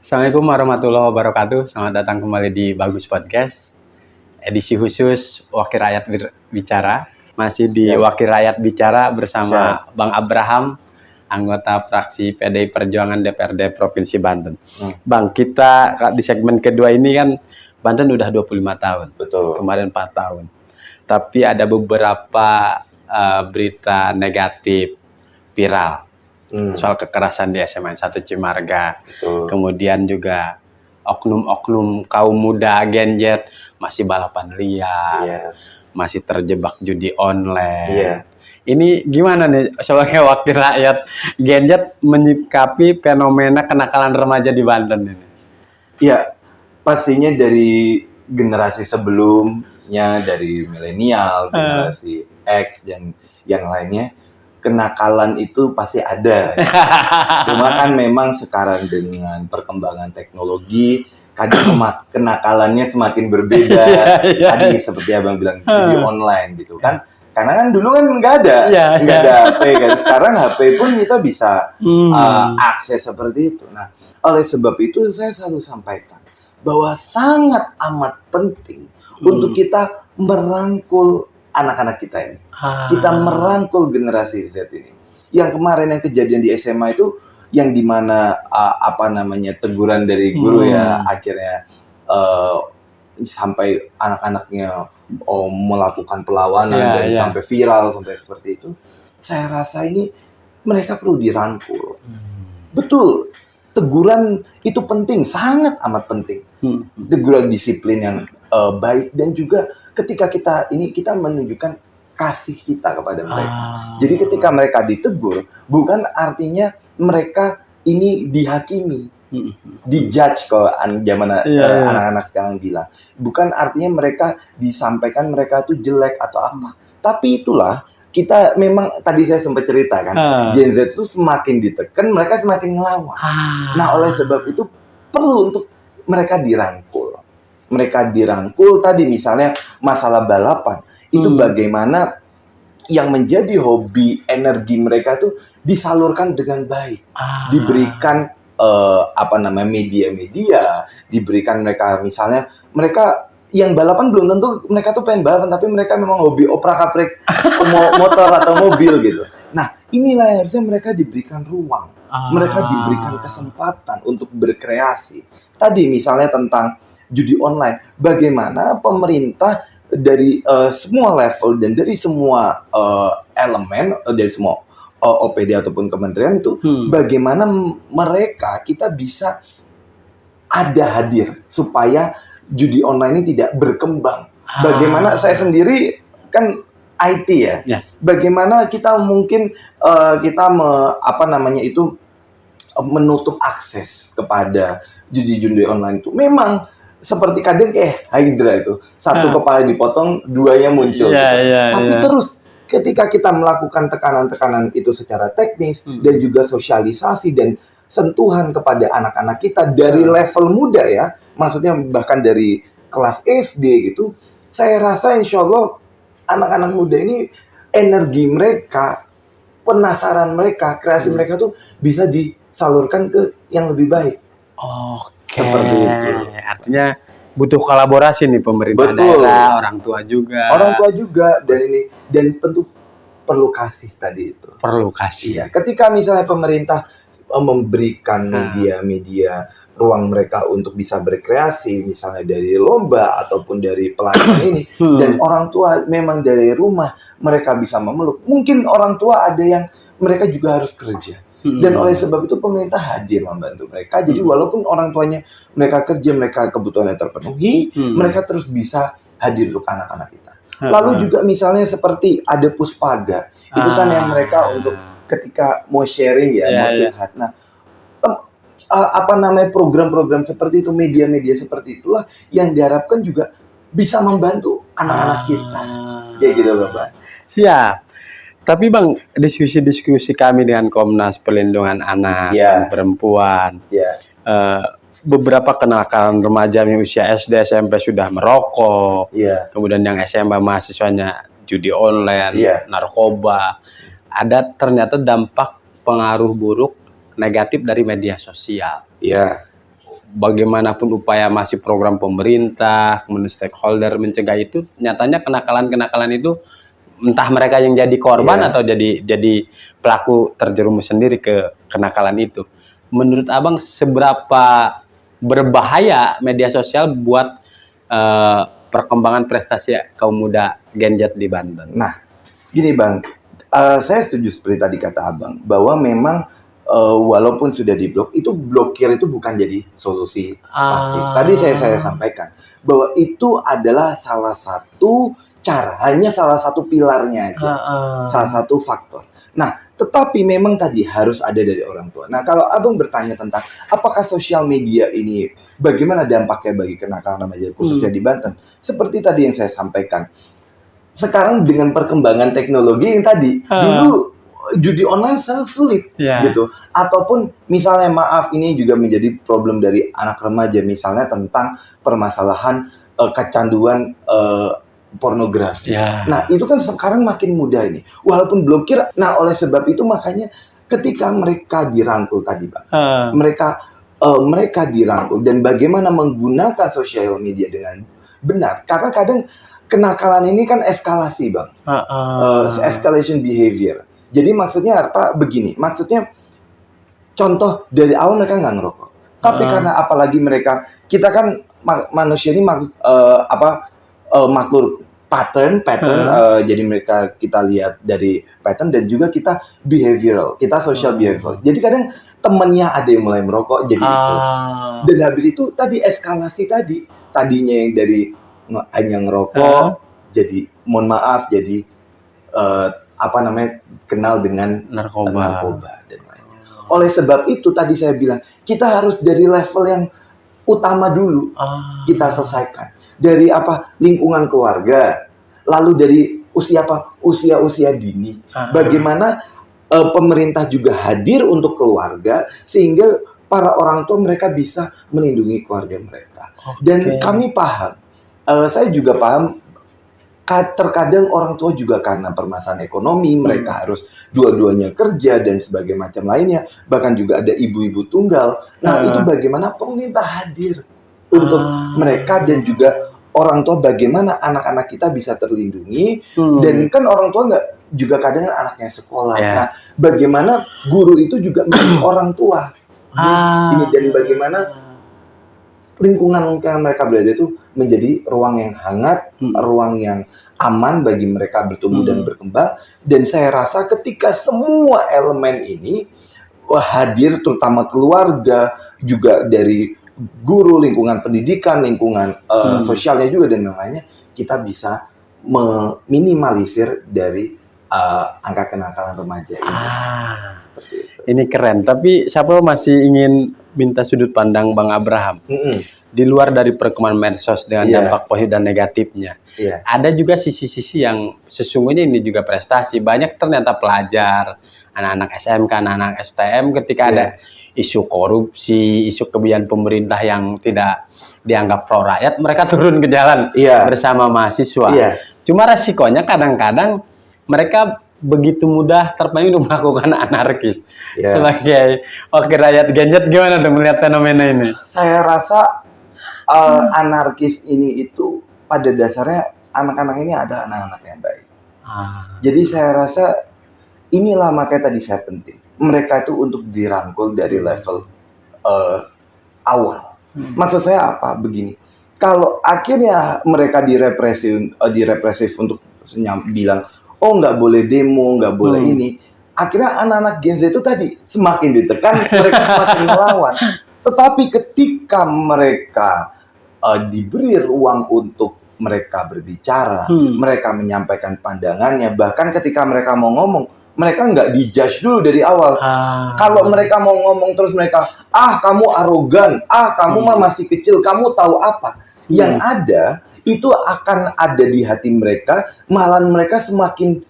Assalamualaikum warahmatullahi wabarakatuh. Selamat datang kembali di Bagus Podcast. Edisi khusus Wakil Rakyat Bicara. Masih di Siap. Wakil Rakyat Bicara bersama Siap. Bang Abraham, anggota fraksi PDI Perjuangan DPRD Provinsi Banten. Bang, kita di segmen kedua ini kan Banten udah 25 tahun. Betul. Kemarin 4 tahun. Tapi ada beberapa berita negatif viral. Soal kekerasan di SMA 1 Cimarga. Betul. Kemudian juga oknum-oknum kaum muda Gen Z masih balapan liar, masih terjebak judi online. Ini gimana nih sebagai wakil rakyat Gen Z menyikapi fenomena kenakalan remaja di Banten ini? Iya, pastinya dari generasi sebelumnya, dari milenial, generasi X dan yang lainnya, kenakalan itu pasti ada. Cuma kan memang sekarang dengan perkembangan teknologi, kadang kenakalannya semakin berbeda. Tadi seperti Abang bilang, judi online gitu kan. Karena kan dulu kan nggak ada HP kan. Sekarang HP pun kita bisa akses seperti itu. Nah, oleh sebab itu saya selalu sampaikan bahwa sangat amat penting untuk kita merangkul anak-anak kita ini. Kita merangkul generasi Z ini. Yang kemarin yang kejadian di SMA itu yang dimana teguran dari guru ya akhirnya sampai anak-anaknya melakukan perlawanan dan sampai viral sampai seperti itu. Saya rasa ini mereka perlu dirangkul. Betul, teguran itu penting, sangat amat penting. Teguran disiplin yang baik dan juga ketika kita menunjukkan kasih kita kepada mereka. Jadi ketika mereka ditegur, bukan artinya mereka ini dihakimi, dijudge kalau zaman anak-anak sekarang bilang. Bukan artinya mereka disampaikan mereka itu jelek atau apa. Tapi itulah kita memang tadi saya sempat cerita kan, Gen Z itu semakin ditekan, mereka semakin ngelawan. Nah, oleh sebab itu perlu untuk mereka dirangkul. Mereka dirangkul tadi misalnya masalah balapan. Itu bagaimana yang menjadi hobi energi mereka tuh disalurkan dengan baik. Diberikan media-media, diberikan mereka misalnya mereka yang balapan belum tentu mereka tuh pengen balapan, tapi mereka memang hobi oprak-aprik motor atau mobil gitu. Nah, inilah harusnya mereka diberikan ruang. Mereka diberikan kesempatan untuk berkreasi. Tadi misalnya tentang judi online, bagaimana pemerintah dari semua level dan dari semua elemen, dari semua OPD ataupun kementerian itu, bagaimana kita bisa hadir supaya judi online ini tidak berkembang. Bagaimana saya sendiri kan IT ya. Bagaimana kita mungkin menutup akses kepada judi-judi online itu. Memang seperti kadang kayak Hydra itu, satu kepala dipotong, duanya muncul. Tapi terus ketika kita melakukan tekanan-tekanan itu secara teknis dan juga sosialisasi dan sentuhan kepada anak-anak kita dari level muda ya, maksudnya bahkan dari kelas SD gitu, saya rasa insya Allah anak-anak muda ini energi mereka, penasaran mereka, kreasi mereka tuh bisa disalurkan ke yang lebih baik. Seperti itu. Artinya butuh kolaborasi nih pemerintah daerah, orang tua juga dan tentu perlu kasih tadi itu. Perlu kasih. Iya, ketika misalnya pemerintah memberikan media-media ruang mereka untuk bisa berkreasi, misalnya dari lomba ataupun dari pelatihan ini, dan orang tua memang dari rumah mereka bisa memeluk. Mungkin orang tua ada yang mereka juga harus kerja. Dan oleh sebab itu pemerintah hadir membantu mereka. Jadi walaupun orang tuanya mereka kerja, mereka kebutuhannya terpenuhi, mereka terus bisa hadir untuk anak-anak kita. Lalu juga misalnya seperti ada Puspaga, itu kan yang mereka untuk ketika mau sharing mau curhat. Nah, program-program seperti itu, media-media seperti itulah yang diharapkan juga bisa membantu anak-anak kita. Kayak gitu, Bapak. Siap. Tapi Bang, diskusi-diskusi kami dengan Komnas Perlindungan Anak dan Perempuan, beberapa kenakalan remaja yang usia SD, SMP sudah merokok, kemudian yang SMA mahasiswanya judi online, narkoba, ada ternyata dampak pengaruh buruk negatif dari media sosial. bagaimanapun upaya masih program pemerintah, kemudian stakeholder mencegah itu, nyatanya kenakalan-kenakalan itu entah mereka yang jadi korban atau jadi pelaku terjerumus sendiri ke kenakalan itu. Menurut Abang seberapa berbahaya media sosial buat perkembangan prestasi kaum muda Gen Z di Banten? Nah, gini Bang, saya setuju seperti tadi kata Abang bahwa memang walaupun sudah diblok, itu blokir itu bukan jadi solusi pasti. Tadi saya sampaikan bahwa itu adalah salah satu cara, hanya salah satu pilarnya aja, salah satu faktor. Nah, tetapi memang tadi harus ada dari orang tua. Nah, kalau Abang bertanya tentang apakah sosial media ini bagaimana dampaknya bagi kenakalan remaja khususnya di Banten, seperti tadi yang saya sampaikan. Sekarang dengan perkembangan teknologi yang tadi, dulu judi online sangat sulit gitu. Ataupun misalnya maaf ini juga menjadi problem dari anak remaja misalnya tentang permasalahan kecanduan pornografi. Nah, itu kan sekarang makin mudah ini. Walaupun blokir, nah oleh sebab itu makanya ketika mereka dirangkul tadi, Bang. Mereka dirangkul dan bagaimana menggunakan sosial media dengan benar. Karena kadang kenakalan ini kan eskalasi, Bang. Escalation behavior. Jadi maksudnya apa? Begini, maksudnya contoh dari awal mereka nggak ngerokok, tapi karena apalagi mereka, kita kan manusia ini makhluk pattern. Jadi mereka kita lihat dari pattern dan juga kita social behavioral. Jadi kadang temennya ada yang mulai merokok, jadi ikut. Dan habis itu tadi eskalasi tadinya yang dari hanya ngerokok, jadi mohon maaf jadi kenal dengan narkoba dan lainnya. Oleh sebab itu tadi saya bilang kita harus dari level yang utama dulu kita selesaikan dari lingkungan keluarga, lalu dari usia dini. Bagaimana pemerintah juga hadir untuk keluarga sehingga para orang tua mereka bisa melindungi keluarga mereka. Dan kami paham, saya juga paham. Terkadang orang tua juga karena permasalahan ekonomi, mereka harus dua-duanya kerja dan sebagainya macam lainnya. Bahkan juga ada ibu-ibu tunggal. Nah, itu bagaimana pemerintah hadir untuk mereka dan juga orang tua bagaimana anak-anak kita bisa terlindungi. Dan kan orang tua nggak juga kadang anaknya sekolah. Nah, bagaimana guru itu juga menjadi orang tua. Ini dan bagaimana lingkungan mereka berada itu menjadi ruang yang hangat, ruang yang aman bagi mereka bertumbuh dan berkembang. Dan saya rasa ketika semua elemen ini hadir, terutama keluarga, juga dari guru, lingkungan pendidikan, lingkungan sosialnya juga dan lainnya, kita bisa meminimalisir dari angka kenakalan remaja ini. Seperti itu. Ini keren, tapi siapa masih ingin minta sudut pandang Bang Abraham? Di luar dari perkembangan medsos dengan dampak positif dan negatifnya, ada juga sisi-sisi yang sesungguhnya ini juga prestasi. Banyak ternyata pelajar, anak-anak SMK, anak-anak STM ketika ada isu korupsi, isu kebijakan pemerintah yang tidak dianggap pro rakyat, mereka turun ke jalan bersama mahasiswa. Cuma resikonya kadang-kadang mereka begitu mudah terpancing untuk melakukan anarkis. Sebagai rakyat Gen Z, gimana tuh melihat fenomena ini? Saya rasa anarkis ini itu pada dasarnya anak-anak ini ada anak-anak yang baik. Jadi saya rasa inilah makanya tadi saya penting. Mereka itu untuk dirangkul dari level awal. Maksud saya apa? Begini. Kalau akhirnya mereka direpresif untuk bilang, oh nggak boleh demo, nggak boleh ini. Akhirnya anak-anak Gen Z itu tadi semakin ditekan, mereka semakin melawan. Tetapi ketika mereka diberi ruang untuk mereka berbicara, mereka menyampaikan pandangannya, bahkan ketika mereka mau ngomong, mereka nggak dijudge dulu dari awal. Kalau mereka mau ngomong terus mereka, kamu arogan, kamu mah masih kecil, kamu tahu apa? Yang ada itu akan ada di hati mereka, malah mereka semakin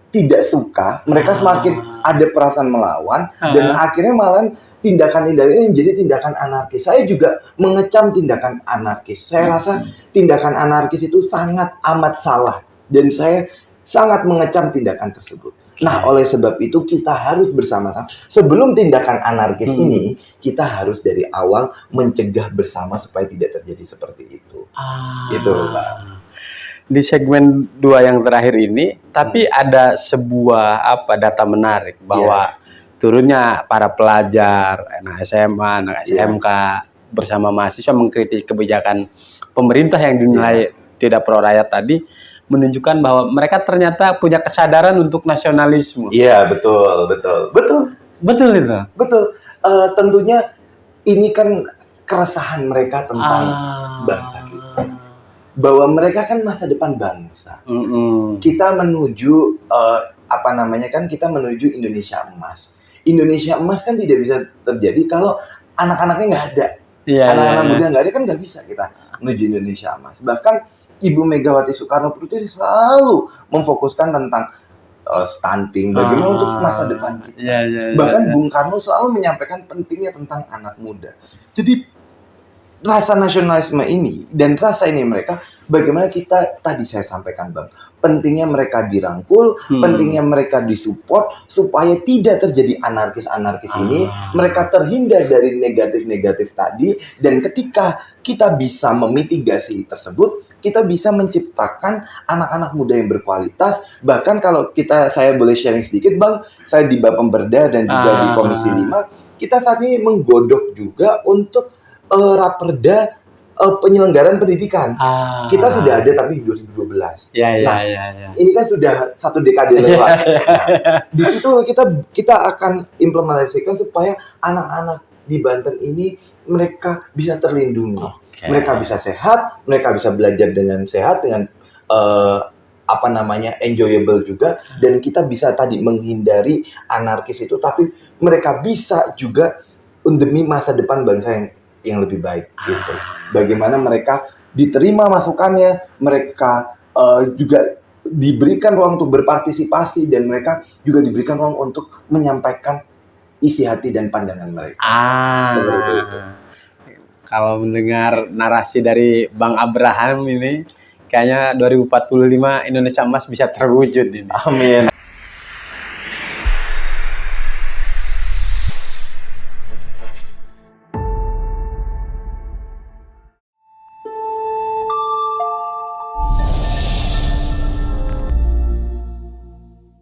tidak suka, mereka semakin ada perasaan melawan, dan akhirnya malah tindakan-tindakan ini menjadi tindakan anarkis. Saya juga mengecam tindakan anarkis. Saya rasa tindakan anarkis itu sangat amat salah, dan saya sangat mengecam tindakan tersebut. Nah, oleh sebab itu kita harus bersama-sama. Sebelum tindakan anarkis ini, kita harus dari awal mencegah bersama supaya tidak terjadi seperti itu. Gitu, Pak. Di segmen 2 yang terakhir ini, tapi ada sebuah data menarik bahwa turunnya para pelajar, anak SMA, anak SMK bersama mahasiswa mengkritik kebijakan pemerintah yang dinilai tidak pro rakyat tadi, menunjukkan bahwa mereka ternyata punya kesadaran untuk nasionalisme. Iya, betul. Betul itu. Betul. Tentunya ini kan keresahan mereka tentang bangsa kita. Bahwa mereka kan masa depan bangsa. Kita menuju kita menuju Indonesia emas. Indonesia emas kan tidak bisa terjadi kalau anak-anaknya nggak ada. Anak-anak muda nggak ada kan nggak bisa kita menuju Indonesia emas. Bahkan Ibu Megawati Soekarno Putri selalu memfokuskan tentang stunting, bagaimana untuk masa depan kita. Bahkan Bung Karno selalu menyampaikan pentingnya tentang anak muda. Jadi rasa nasionalisme ini dan rasa ini mereka, bagaimana kita tadi saya sampaikan Bang, pentingnya mereka dirangkul, pentingnya mereka disupport supaya tidak terjadi anarkis-anarkis ini, mereka terhindar dari negatif-negatif tadi, dan ketika kita bisa memitigasi tersebut, kita bisa menciptakan anak-anak muda yang berkualitas. Bahkan kalau saya boleh sharing sedikit Bang, saya di Bapemberda dan juga di Komisi 5, kita saat ini menggodok juga untuk Raperda penyelenggaraan pendidikan. Kita sudah ada tapi 2012. Ini kan sudah 1 dekade lewat. Di situ kita akan implementasikan supaya anak-anak di Banten ini mereka bisa terlindungi. Mereka bisa sehat, mereka bisa belajar dengan sehat, dengan enjoyable juga, dan kita bisa tadi menghindari anarkis itu, tapi mereka bisa juga demi masa depan bangsa yang lebih baik gitu. Bagaimana mereka diterima masukannya, mereka juga diberikan ruang untuk berpartisipasi, dan mereka juga diberikan ruang untuk menyampaikan isi hati dan pandangan mereka. Seperti itu. Kalau mendengar narasi dari Bang Abraham ini, kayaknya 2045 Indonesia emas bisa terwujud ini. Amin.